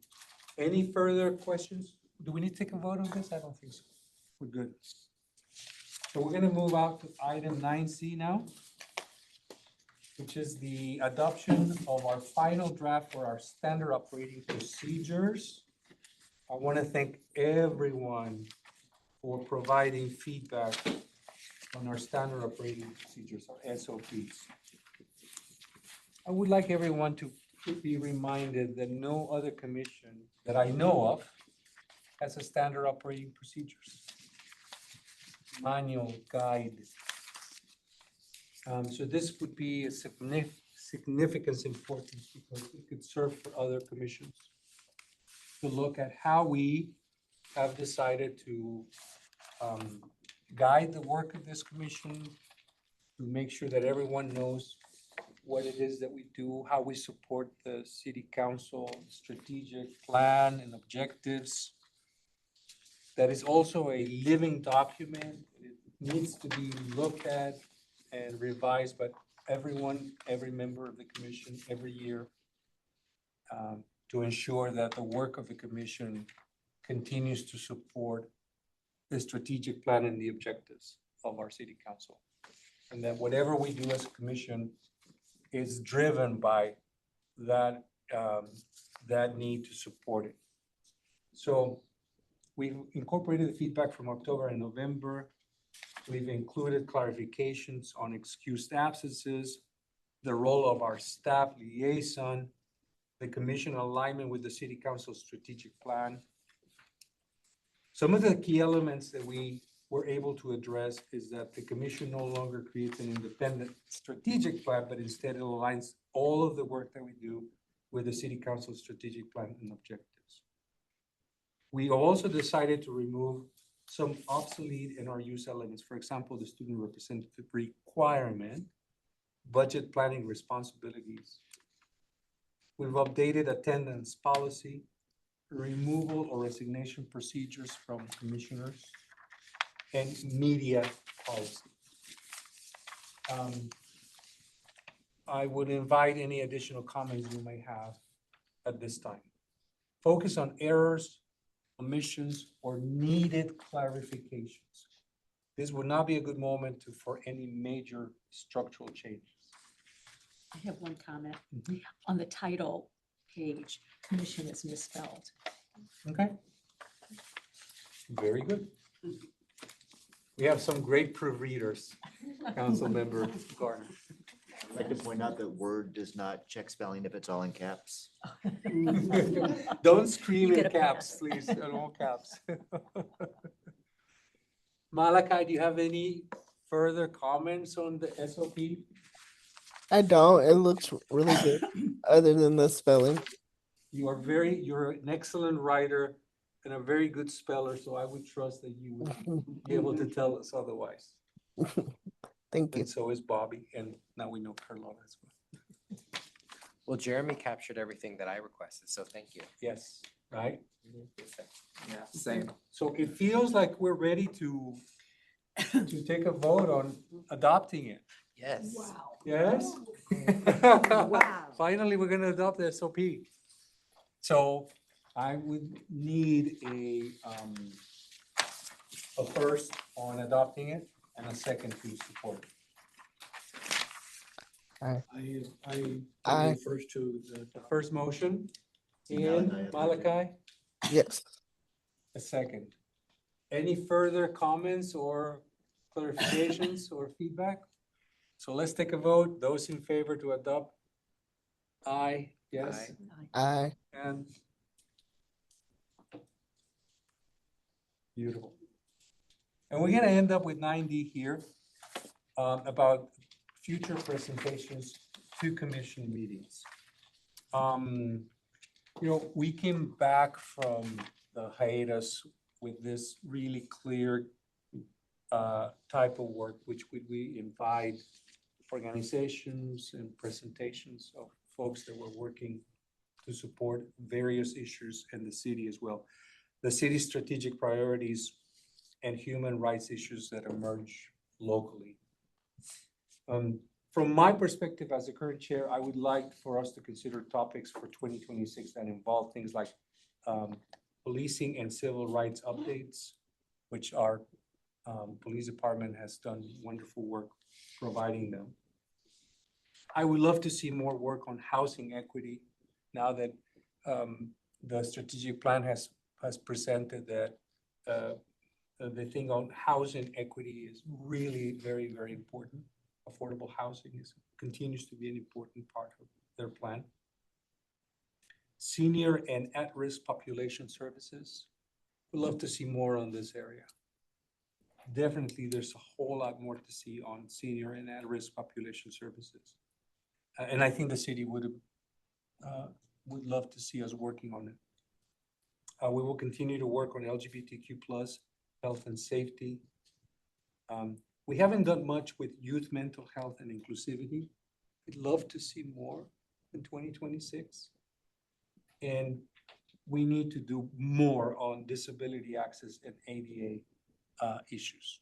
Any further questions? Do we need to take a vote on this? I don't think so. We're good. So we're gonna move out to item 9C now, which is the adoption of our final draft for our standard operating procedures. I want to thank everyone for providing feedback on our standard operating procedures, our SOPs. I would like everyone to be reminded that no other commission that I know of has a standard operating procedures manual guide. So this would be a significance importance because it could serve for other commissions to look at how we have decided to guide the work of this commission, to make sure that everyone knows what it is that we do, how we support the city council strategic plan and objectives. That is also a living document. It needs to be looked at and revised by everyone, every member of the commission every year to ensure that the work of the commission continues to support the strategic plan and the objectives of our city council. And that whatever we do as a commission is driven by that, that need to support it. So we've incorporated the feedback from October and November. We've included clarifications on excused absences, the role of our staff liaison, the commission alignment with the city council strategic plan. Some of the key elements that we were able to address is that the commission no longer creates an independent strategic plan, but instead it aligns all of the work that we do with the city council strategic plan and objectives. We also decided to remove some obsolete NRUs elements. For example, the student representative requirement, budget planning responsibilities. We've updated attendance policy, removal or resignation procedures from commissioners, and media policy. I would invite any additional comments you may have at this time. Focus on errors, omissions, or needed clarifications. This would not be a good moment for any major structural changes. I have one comment. Mhm. On the title page, commission is misspelled. Okay. Very good. We have some great proofreaders, Councilmember Gardner. I'd like to point out that Word does not check spelling if it's all in caps. Don't scream You in get a caps, pass. please, in all caps. Malachi, do you have any further comments on the SOP? I don't. It looks really good, other than the spelling. You're an excellent writer and a very good speller, so I would trust that you would be able to tell us otherwise. Thank you. And so is Bobby, and now we know Carlotta as well. Well, Jeremy captured everything that I requested, so thank you. Yes, right? Yeah, same. So it feels like we're ready to take a vote on adopting it. Yes. Yes? Wow. Finally, we're gonna adopt the SOP. So I would need a first on adopting it and a second to support. Aye. First to The first motion, Malachi, Ian, Malachi, Yes. a second. Any further comments or clarifications or feedback? So let's take a vote. Those in favor to adopt? Aye, yes, Aye. and beautiful. And we're gonna end up with 9D here, about future presentations to commission meetings. You know, we came back from the hiatus with this really clear type of work, which would we invite organizations and presentations of folks that were working to support various issues in the city as well. The city's strategic priorities and human rights issues that emerge locally. From my perspective as the current chair, I would like for us to consider topics for 2026 that involve things like policing and civil rights updates, which our police department has done wonderful work providing them. I would love to see more work on housing equity now that the strategic plan has presented that the thing on housing equity is really very, very important. Affordable housing continues to be an important part of their plan. Senior and at-risk population services. We'd love to see more on this area. Definitely, there's a whole lot more to see on senior and at-risk population services. And I think the city would love to see us working on it. We will continue to work on LGBTQ plus health and safety. We haven't done much with youth mental health and inclusivity. We'd love to see more in 2026. And we need to do more on disability access and ADA issues.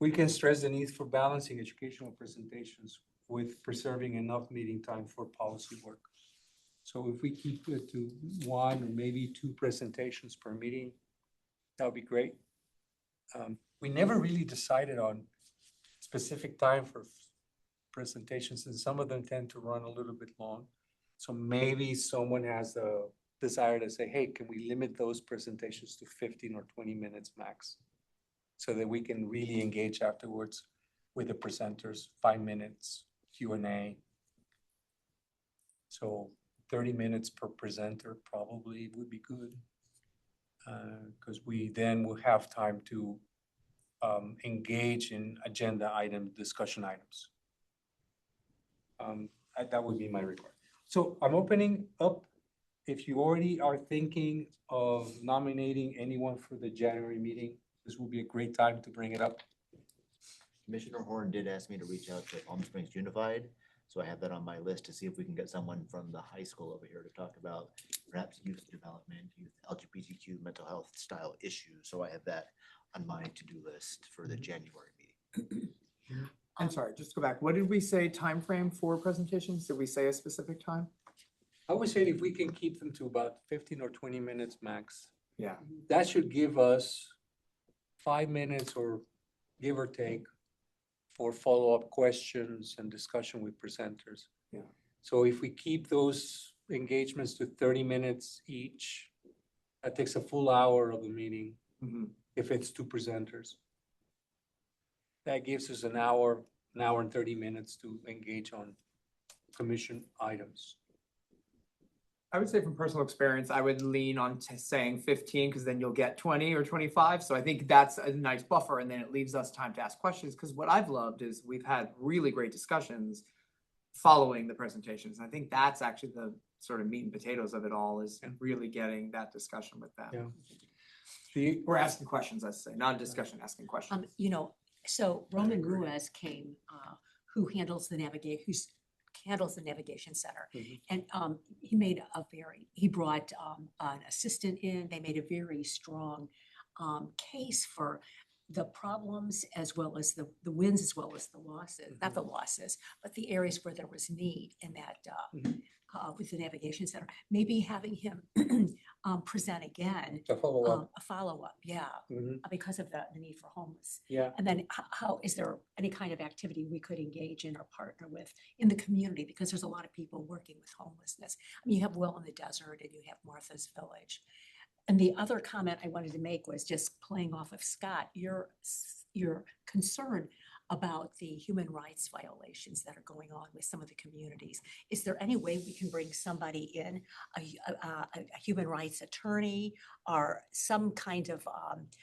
We can stress the need for balancing educational presentations with preserving enough meeting time for policy work. So if we keep it to 1 or maybe 2 presentations per meeting, that would be great. We never really decided on specific time for presentations, and some of them tend to run a little bit long. So maybe someone has a desire to say, hey, can we limit those presentations to 15 or 20 minutes max? So that we can really engage afterwards with the presenters, 5 minutes, Q&A. So 30 minutes per presenter probably would be good. Because we then will have time to engage in agenda item, discussion items. That would be my request. So I'm opening up, if you already are thinking of nominating anyone for the January meeting, this will be a great time to bring it up. Commissioner Horn did ask me to reach out to Palm Springs Unified, so I have that on my list to see if we can get someone from the high school over here to talk about perhaps youth development, youth LGBTQ mental health style issues. So I have that on my to-do list for the January meeting. I'm sorry, just to go back. What did we say time frame for presentations? Did we say a specific time? I would say if we can keep them to about 15 or 20 minutes max, Yeah. that should give us 5 minutes or give or take for follow-up questions and discussion with presenters. Yeah. So if we keep those engagements to 30 minutes each, that takes a full hour of the meeting Mhm. if it's 2 presenters. That gives us an hour and 30 minutes to engage on commission items. I would say from personal experience, I would lean on saying 15 because then you'll get 20 or 25. So I think that's a nice buffer, and then it leaves us time to ask questions. Because what I've loved is we've had really great discussions following the presentations. I think that's actually the sort of meat and potatoes of it all, is really getting that discussion with them. Yeah. We're asking questions, let's say, not a discussion, asking questions. You know, so Roman Ruiz came, who handles the navigation center. Mhm. And he brought an assistant in. They made a very strong case for the problems as well as the wins as well as the losses, not the losses, but the areas where there was need in that with the navigation center. Maybe having him present again, A follow-up. a follow-up, yeah, Mhm. because of the need for homeless. Yeah. And then how, is there any kind of activity we could engage in or partner with in the community? Because there's a lot of people working with homelessness. I mean, you have Well in the Desert and you have Martha's Village. And the other comment I wanted to make was just playing off of Scott, your concern about the human rights violations that are going on with some of the communities. Is there any way we can bring somebody in, a human rights attorney or some kind of,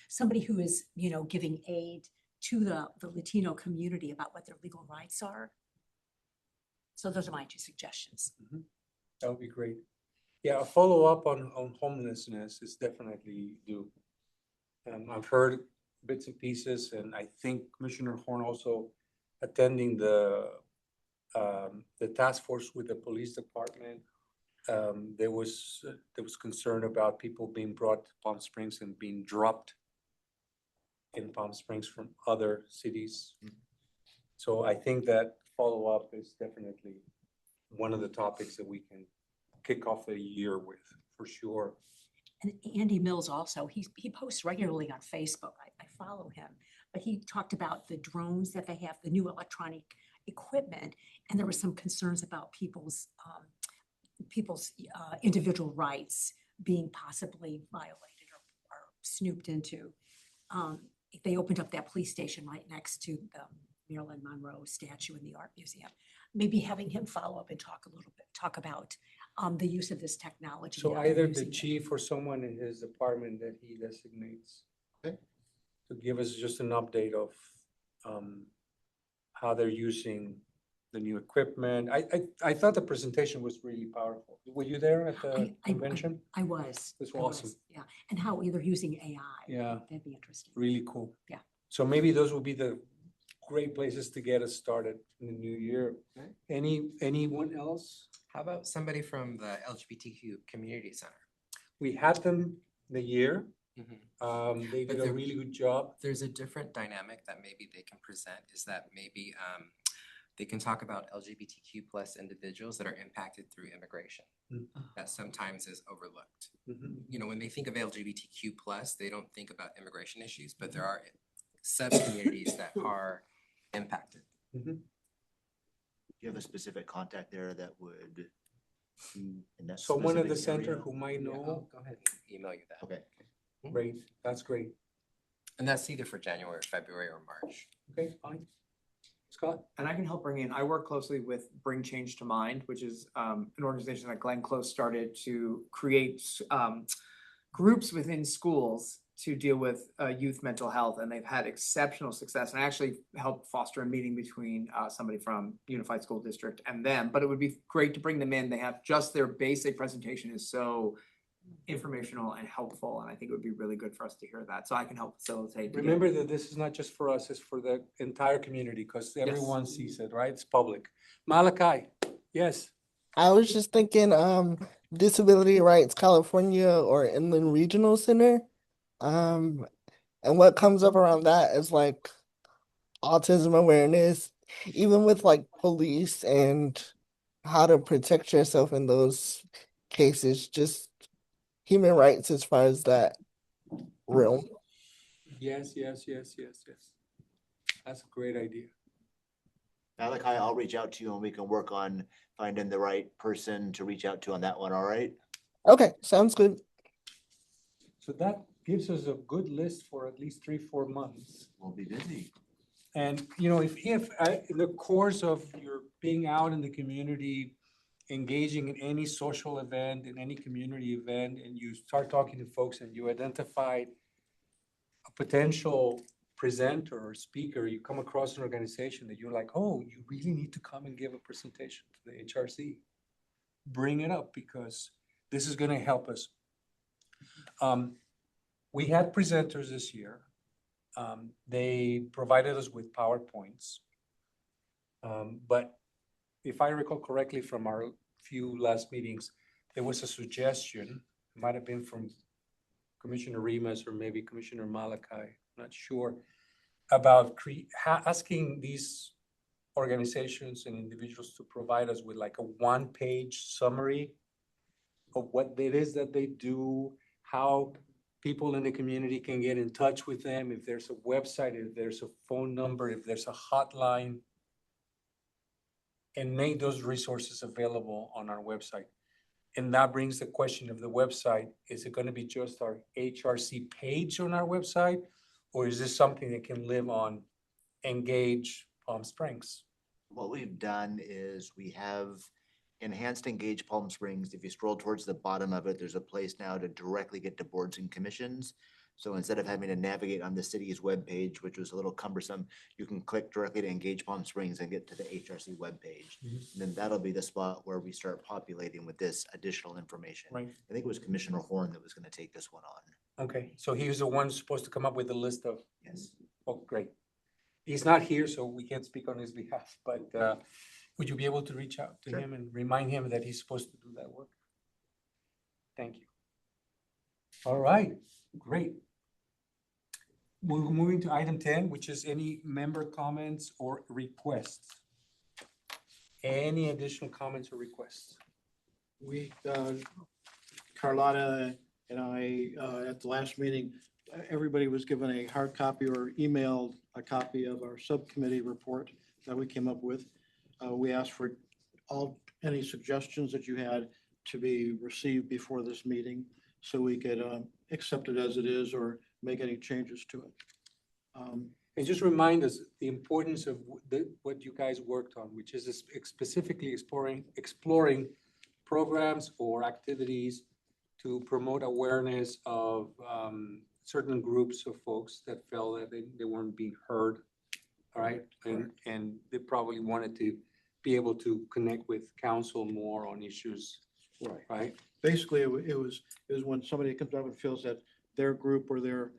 somebody who is, giving aid to the Latino community about what their legal rights are? So those are my 2 suggestions. That would be great. Yeah, a follow-up on homelessness is definitely due. I've heard bits and pieces, and I think Commissioner Horn also attending the task force with the police department. There was concern about people being brought to Palm Springs and being dropped in Palm Springs from other cities. So I think that follow-up is definitely one of the topics that we can kick off the year with, for sure. And Andy Mills also, he posts regularly on Facebook. I follow him. But he talked about the drones that they have, the new electronic equipment, and there were some concerns about people's individual rights being possibly violated or snooped into. They opened up that police station right next to the Marilyn Monroe statue in the Art Museum. Maybe having him follow up and talk about the use of this technology. So how they're either the using it. chief or someone in his department that he designates. Okay. To give us just an update of how they're using the new equipment. I thought the presentation was really powerful. Were you there at the convention? I was. That's I was, awesome. Yeah, and how they're using AI. Yeah. That'd be interesting. Really cool. Yeah. So maybe those will be the great places to get us started in the new year. Okay. Anyone else? How about somebody from the LGBTQ Community Center? We had them the year. Mhm. They But did a they're- really good job. There's a different dynamic that maybe they can present, is that maybe they can talk about LGBTQ plus individuals that are impacted through immigration. Mm. That sometimes is overlooked. Mhm. You know, when they think of LGBTQ plus, they don't think about immigration issues, but there are sub-communities that are impacted. Mhm. Do you have a specific contact there that would be in that Someone at the specific center area? who might Yeah, I'll know, go ahead and email you that. Okay. great, that's great. And that's either for January, February, or March. Okay, fine. Scott? And I can help bring in, I work closely with Bring Change to Mind, which is an organization that Glenn Close started to create groups within schools to deal with youth mental health, and they've had exceptional success. And I actually helped foster a meeting between somebody from Unified School District and them, but it would be great to bring them in. They have just their basic presentation is so informational and helpful, and I think it would be really good for us to hear that, so I can help facilitate. to get- Remember that this is not just for us, it's for the entire community, because everyone sees it, right? It's public. Malachi, yes. I was just thinking, Disability Rights California or Inland Regional Center. And what comes up around that is like autism awareness, even with like police and how to protect yourself in those cases, just human rights as far as that realm. Yes. That's a great idea. Malachi, I'll reach out to you and we can work on finding the right person to reach out to on that one, all right? Okay, sounds good. So that gives us a good list for at least 3-4 months. We'll be busy. And, you know, if in the course of your being out in the community, engaging in any social event, in any community event, and you start talking to folks and you identify a potential presenter or speaker, you come across an organization that you're like, oh, you really need to come and give a presentation to the HRC. Bring it up, because this is gonna help us. We had presenters this year. They provided us with PowerPoints. But if I recall correctly from our few last meetings, there was a suggestion, it might have been from Commissioner Remus or maybe Commissioner Malachi, not sure, about asking these organizations and individuals to provide us with like a one-page summary of what it is that they do, how people in the community can get in touch with them, if there's a website, if there's a phone number, if there's a hotline, and make those resources available on our website. And that brings the question of the website. Is it gonna be just our HRC page on our website? Or is this something that can live on Engage Palm Springs? What we've done is we have enhanced Engage Palm Springs. If you scroll towards the bottom of it, there's a place now to directly get to boards and commissions. So instead of having to navigate on the city's webpage, which was a little cumbersome, you can click directly to Engage Palm Springs and get to the HRC webpage. Mhm. And then that'll be the spot where we start populating with this additional information. Right. I think it was Commissioner Horn that was going to take this one on. Okay, so he was the one supposed to come up with a list of, Yes. oh, great. He's not here, so we can't speak on his behalf, but would you be able to reach out to Sure. him and remind him that he's supposed to do that work? Thank you. All right, great. We're moving to item 10, which is any member comments or requests. Any additional comments or requests? We, Carlotta and I, at the last meeting, everybody was given a hard copy or emailed a copy of our subcommittee report that we came up with. We asked for any suggestions that you had to be received before this meeting, so we could accept it as it is or make any changes to it. And just remind us the importance of what you guys worked on, which is specifically exploring programs or activities to promote awareness of certain groups of folks that felt that they weren't being heard, all right? And they probably wanted to be able to connect with council more on issues, Right. right? Basically, it was when somebody comes up and feels that their group or their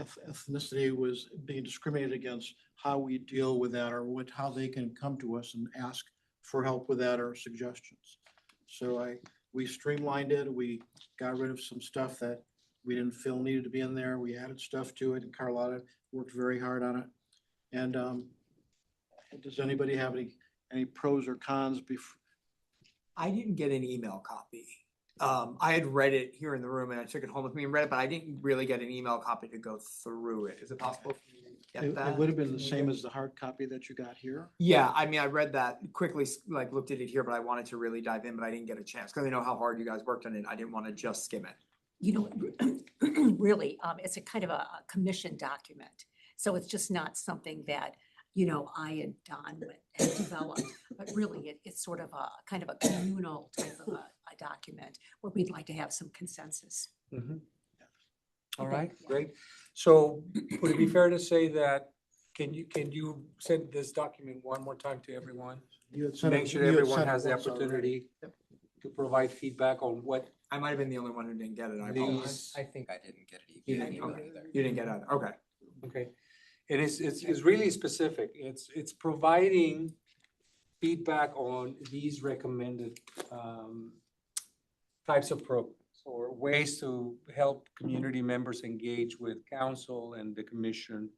ethnicity was being discriminated against, how we deal with that, or how they can come to us and ask for help with that or suggestions. So we streamlined it. We got rid of some stuff that we didn't feel needed to be in there. We added stuff to it, and Carlotta worked very hard on it. And does anybody have any pros or cons before? I didn't get an email copy. I had read it here in the room and I took it home with me and read it, but I didn't really get an email copy to go through it. Is it possible for you to get It that? would have been the same as the hard copy that you got here. Yeah, I mean, I read that quickly, like looked at it here, but I wanted to really dive in, but I didn't get a chance because I know how hard you guys worked on it. I didn't want to just skim it. You know, really, it's a kind of a commission document. So it's just not something that, you know, I and Don had developed, but really it's sort of a kind of a communal type of a document where we'd like to have some consensus. Mhm. All Okay. right, great. So would it be fair to say that, can you send this document one more time to everyone? You had To sent it- make sure you had everyone sent it has the once already. opportunity Yep. to provide feedback on what I might have been the only one who didn't get it. I these, apologize. I think I didn't get it You either. didn't, okay. either. You didn't get it. Okay. okay. And it's really specific. It's providing feedback on these recommended types of programs or ways to help community members engage with council and the commission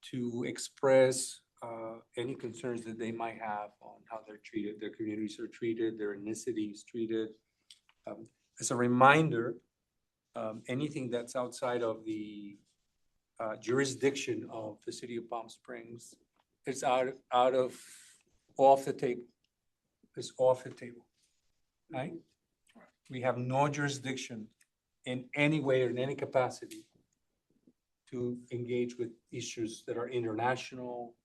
to express any concerns that they might have on how they're treated, their communities are treated, their ethnicity is treated. As a reminder, anything that's outside of the jurisdiction of the city of Palm Springs is off the table. It's off the table, right? We have no jurisdiction in any way or in any capacity to engage with issues that are international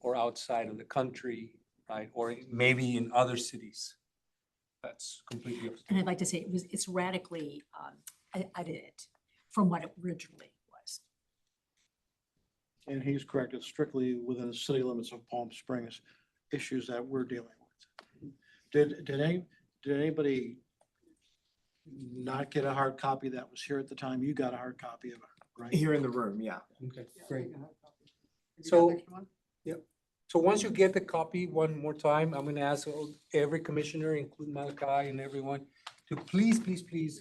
or outside of the country, right? Or maybe in other cities. That's completely up to And I'd like to say it's radically edited from what it originally was. And he's correct, it's strictly within the city limits of Palm Springs, issues that we're dealing with. Did anybody not get a hard copy that was here at the time? You got a hard copy of it, right? Here in the room, yeah. Okay, great. You got So- the extra one? So once you get the copy one more time, I'm gonna ask every commissioner, including Malachi and everyone, to please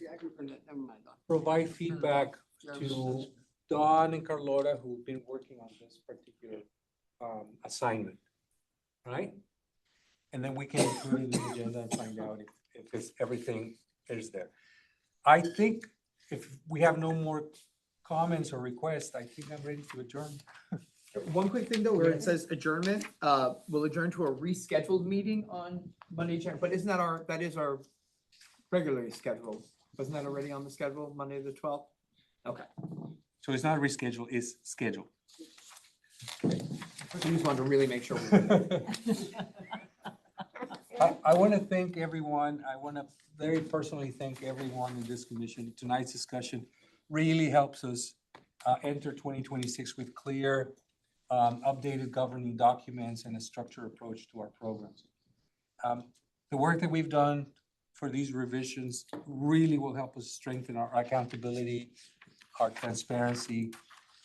Yeah, I can print it. Never mind. Don. provide feedback to Don and Carlota, who've been working on this particular assignment, right? And then we can include it in the agenda and find out if everything is there. I think if we have no more comments or requests, I think I'm ready to adjourn. One quick thing though, where it says adjournment, we'll adjourn to a rescheduled meeting on Monday, but isn't that is our regularly scheduled? Wasn't that already on the schedule, Monday the 12th? Okay. So it's not rescheduled, it's scheduled. I just wanted to really make sure. we did it. I want to thank everyone. I want to very personally thank everyone in this commission. Tonight's discussion really helps us enter 2026 with clear, updated governing documents and a structured approach to our programs. The work that we've done for these revisions really will help us strengthen our accountability, our transparency,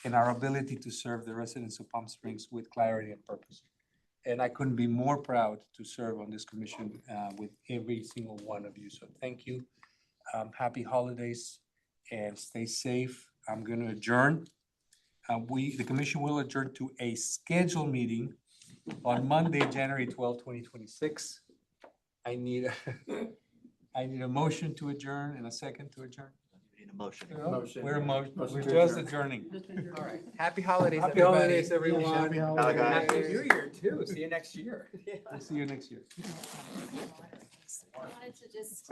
and our ability to serve the residents of Palm Springs with clarity and purpose. And I couldn't be more proud to serve on this commission with every single one of you. So thank you. Happy holidays and stay safe. I'm going to adjourn. The commission will adjourn to a scheduled meeting on Monday, January 12, 2026. I need a motion to adjourn and a second to adjourn. We need a motion. Motion. We're to just adjourn. adjourning. All right. Happy holidays, Happy everybody. holidays, everyone. Happy Bye, holidays. guys. Happy New Year too. See you next year. We'll see you next year. I wanted to just